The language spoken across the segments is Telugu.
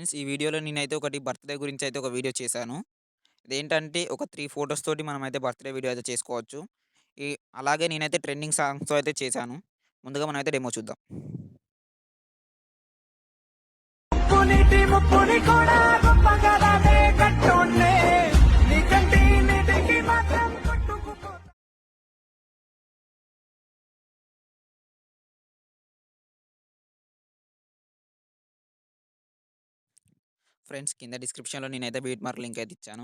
ఫ్రెండ్స్, ఈ వీడియోలో నేనైతే ఒకటి బర్త్‌డే గురించైతే ఒక వీడియో చేశాను. ఇదేంటంటే ఒక 3 ఫోటోస్ తోటి మనమైతే బర్త్‌డే వీడియో అయితే చేసుకోవచ్చు. ఈ అలాగే నేనైతే ట్రెండింగ్ సాంగ్స్‌తో అయితే చేశాను. ముందుగా మనమైతే డెమో చూద్దాం. ముక్కునీటి ముక్కుని కూడా గొప్పగలనే కట్టోన్నే నీ కంటి నీటికి మాత్రం కొట్టుకుపో. ఫ్రెండ్స్, కింద డిస్క్రిప్షన్‌లో నేనైతే బీట్ మార్క్ లింక్ అయితే ఇచ్చాను.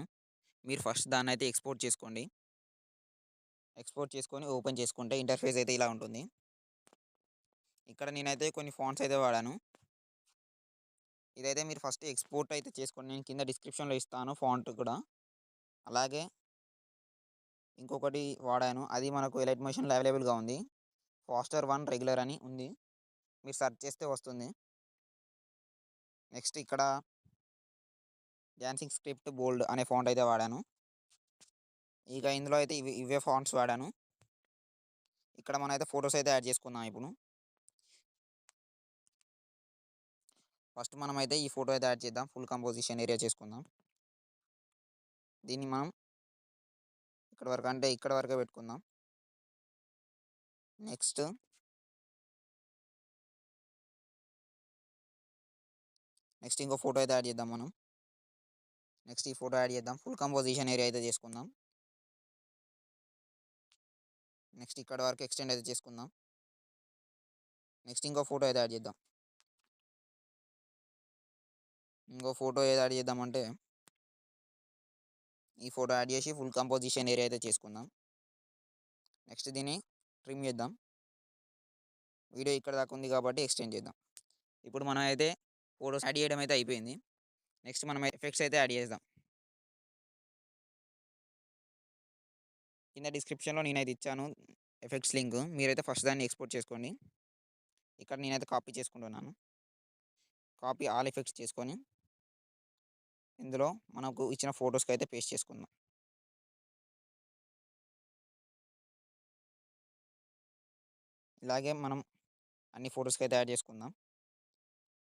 మీరు ఫస్ట్ దాన్నైతే ఎక్స్‌పోర్ట్ చేసుకోండి. ఎక్స్‌పోర్ట్ చేసుకొని ఓపెన్ చేసుకుంటే ఇంటర్ఫేస్ అయితే ఇలా ఉంటుంది. ఇక్కడ నేనైతే కొన్ని ఫాంట్స్ అయితే వాడాను. ఇదైతే మీరు ఫస్ట్ ఎక్స్‌పోర్ట్ అయితే చేసుకోండి. నేను కింద డిస్క్రిప్షన్‌లో ఇస్తాను ఫాంట్ కూడా. అలాగే ఇంకొకటి వాడాను. అది మనకు ఎలైట్ మోషన్‌లో అవైలబుల్‌గా ఉంది. ఫాస్టర్ 1 రెగ్యులర్ అని ఉంది. మీరు సెర్చ్ చేస్తే వస్తుంది. నెక్స్ట్ ఇక్కడ డాన్సింగ్ స్క్రిప్ట్ బోల్డ్ అనే ఫాంట్ అయితే వాడాను. ఇక ఇందులో అయితే ఇవే ఫాంట్స్ వాడాను. ఇక్కడ మనమైతే ఫోటోస్ అయితే యాడ్ చేసుకుందాం ఇప్పుడు. ఫస్ట్ మనమైతే ఈ ఫోటో అయితే యాడ్ చేద్దాం. ఫుల్ కంపోజిషన్ ఏరియా చేసుకుందాం. దీన్ని మనం ఇక్కడ వరకు అంటే ఇక్కడ వరకే పెట్టుకుందాం. నెక్స్ట్ ఇంకో ఫోటో అయితే యాడ్ చేద్దాం మనం. నెక్స్ట్ ఈ ఫోటో యాడ్ చేద్దాం. ఫుల్ కంపోజిషన్ ఏరియా అయితే చేసుకుందాం. నెక్స్ట్ ఇక్కడ వరకు ఎక్స్టెండ్ అయితే చేసుకుందాం. నెక్స్ట్ ఇంకో ఫోటో అయితే యాడ్ చేద్దాం. ఇంకో ఫోటో ఏది యాడ్ చేద్దామంటే ఈ ఫోటో యాడ్ చేసి ఫుల్ కంపోజిషన్ ఏరియా అయితే చేసుకుందాం. నెక్స్ట్ దీన్ని ట్రిమ్ చేద్దాం. వీడియో ఇక్కడ దాకా ఉంది కాబట్టి ఎక్స్టెండ్ చేద్దాం. ఇప్పుడు మనం అయితే ఫోటోస్ యాడ్ చేయడం అయితే అయిపోయింది. నెక్స్ట్ మనం ఎఫెక్ట్స్ అయితే యాడ్ చేద్దాం. కింద డిస్క్రిప్షన్‌లో నేనైతే ఇచ్చాను ఎఫెక్ట్స్ లింక్. మీరైతే ఫస్ట్ దాన్ని ఎక్స్‌పోర్ట్ చేసుకోండి. ఇక్కడ నేనైతే కాపీ చేసుకుంటున్నాను. కాపీ ఆల్ ఎఫెక్ట్స్ చేసుకొని ఇందులో మనకు ఇచ్చిన ఫోటోస్‌కి అయితే పేస్ట్ చేసుకుందాం. ఇలాగే మనం అన్ని ఫోటోస్‌కి అయితే యాడ్ చేసుకుందాం.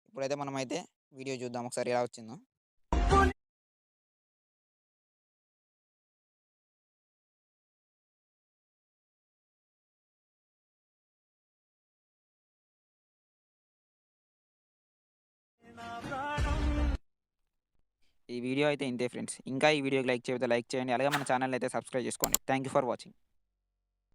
ఇప్పుడైతే మనమైతే వీడియో చూద్దాం ఒకసారి ఎలా వచ్చిందో. ఈ వీడియో అయితే ఇంతే ఫ్రెండ్స్. ఇంకా ఈ వీడియోకి లైక్ చేయకపోతే లైక్ చేయండి. అలాగే మన ఛానల్‌ని అయితే సబ్స్క్రైబ్ చేసుకోండి. Thank you for watching.